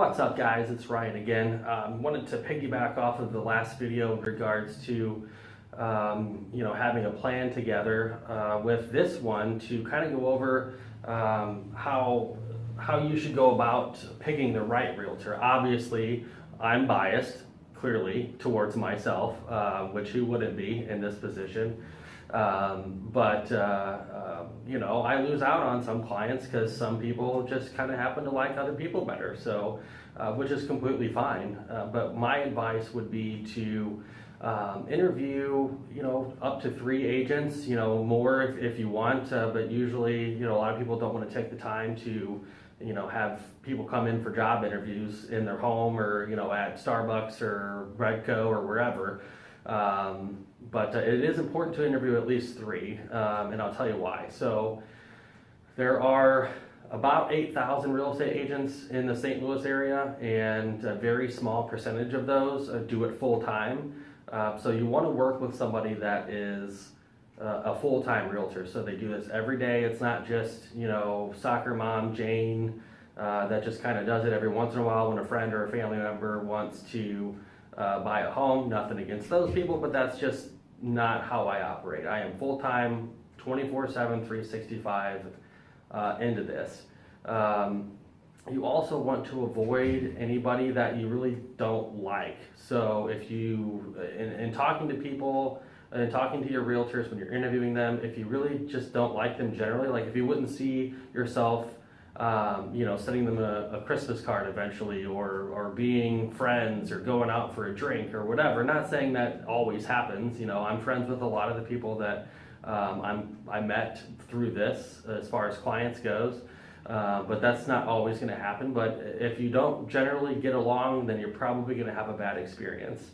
What's up, guys? It's Ryan again. Wanted to piggyback off of the last video in regards to having a plan together with this one to kind of go over how you should go about picking the right realtor. Obviously, I'm biased clearly towards myself, which who wouldn't be in this position. I lose out on some clients because some people just kind of happen to like other people better. So, which is completely fine. But my advice would be to interview, up to 3 agents, more if you want. But usually, a lot of people don't want to take the time to, have people come in for job interviews in their home or, at Starbucks or Redco or wherever. But it is important to interview at least 3, and I'll tell you why. So there are about 8,000 real estate agents in the St. Louis area, and a very small percentage of those do it full time. So you want to work with somebody that is a full-time realtor. So they do this every day. It's not just, soccer mom Jane that just kind of does it every once in a while when a friend or a family member wants to buy a home. Nothing against those people, but that's just not how I operate. I am full-time, 24/7, 365 into this. You also want to avoid anybody that you really don't like. So if you, in talking to people, and talking to your realtors when you're interviewing them, if you really just don't like them generally, like if you wouldn't see yourself sending them a Christmas card eventually, or being friends, or going out for a drink or whatever. Not saying that always happens. I'm friends with a lot of the people that I met through this as far as clients goes. But that's not always going to happen. But if you don't generally get along, then you're probably going to have a bad experience.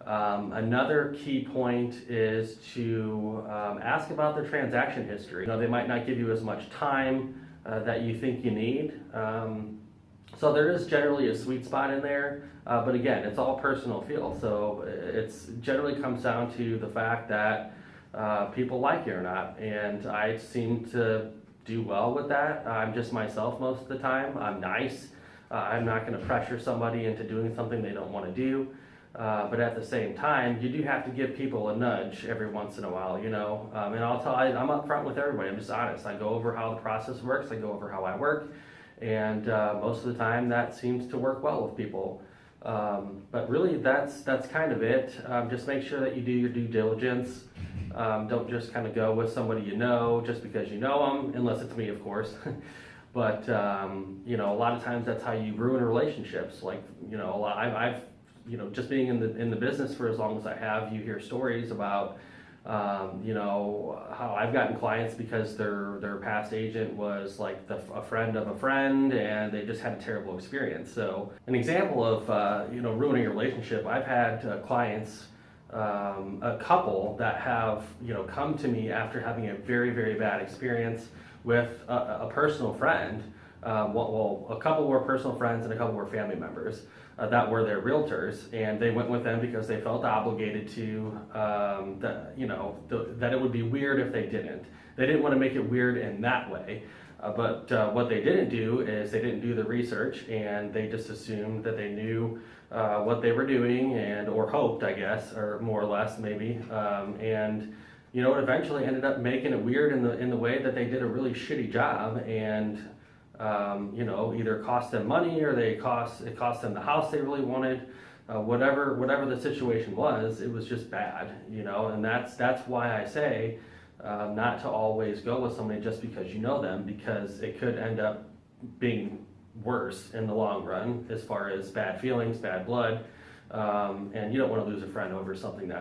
Another key point is to ask about their transaction history. They might not give you as much time that you think you need. So there is generally a sweet spot in there, but again, it's all personal feel. So it's generally comes down to the fact that people like you or not, and I seem to do well with that. I'm just myself most of the time. I'm nice. I'm not going to pressure somebody into doing something they don't want to do. But at the same time, you do have to give people a nudge every once in a while, and I'm upfront with everybody. I'm just honest. I go over how the process works. I go over how I work, and most of the time that seems to work well with people. But really, that's kind of it. Just make sure that you do your due diligence. Don't just kind of go with somebody just because you know them, unless it's me, of course. But a lot of times that's how you ruin relationships. Like, I've just being in the business for as long as I have, you hear stories about, how I've gotten clients because their past agent was like a friend of a friend, and they just had a terrible experience. So an example of, ruining a relationship, I've had clients, a couple that have, come to me after having a very, very bad experience with a personal friend. A couple were personal friends and a couple were family members that were their realtors, and they went with them because they felt obligated to, that it would be weird if they didn't. They didn't want to make it weird in that way, but what they didn't do is they didn't do the research, and they just assumed that they knew what they were doing, or hoped, I guess, or more or less maybe, and it eventually ended up making it weird in the way that they did a really shitty job, and either cost them money, or it cost them the house they really wanted. Whatever the situation was, it was just bad, and that's why I say not to always go with somebody just because you know them, because it could end up being worse in the long run as far as bad feelings, bad blood, and you don't want to lose a friend over something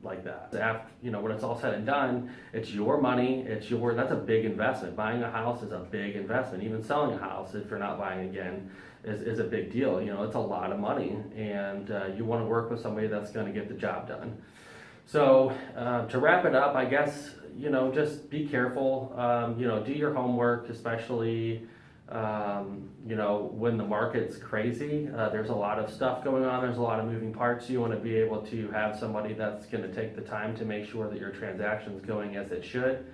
like that. After, when it's all said and done, it's your money, that's a big investment. Buying a house is a big investment. Even selling a house, if you're not buying again, is a big deal. It's a lot of money, and you want to work with somebody that's going to get the job done. So to wrap it up, I guess, just be careful, do your homework, especially when the market's crazy. There's a lot of stuff going on. There's a lot of moving parts. You want to be able to have somebody that's going to take the time to make sure that your transaction's going as it should.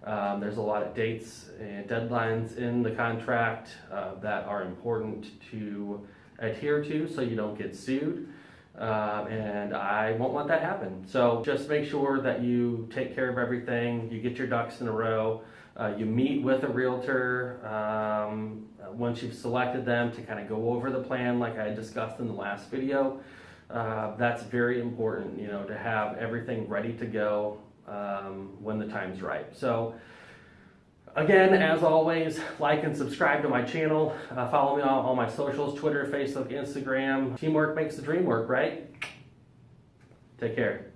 There's a lot of dates and deadlines in the contract that are important to adhere to so you don't get sued. And I won't let that happen. So just make sure that you take care of everything, you get your ducks in a row, you meet with a realtor once you've selected them to kind of go over the plan like I discussed in the last video. That's very important, you know, to have everything ready to go when the time's right. So again, as always, like and subscribe to my channel. Follow me on all my socials, Twitter, Facebook, Instagram. Teamwork makes the dream work, right? Take care.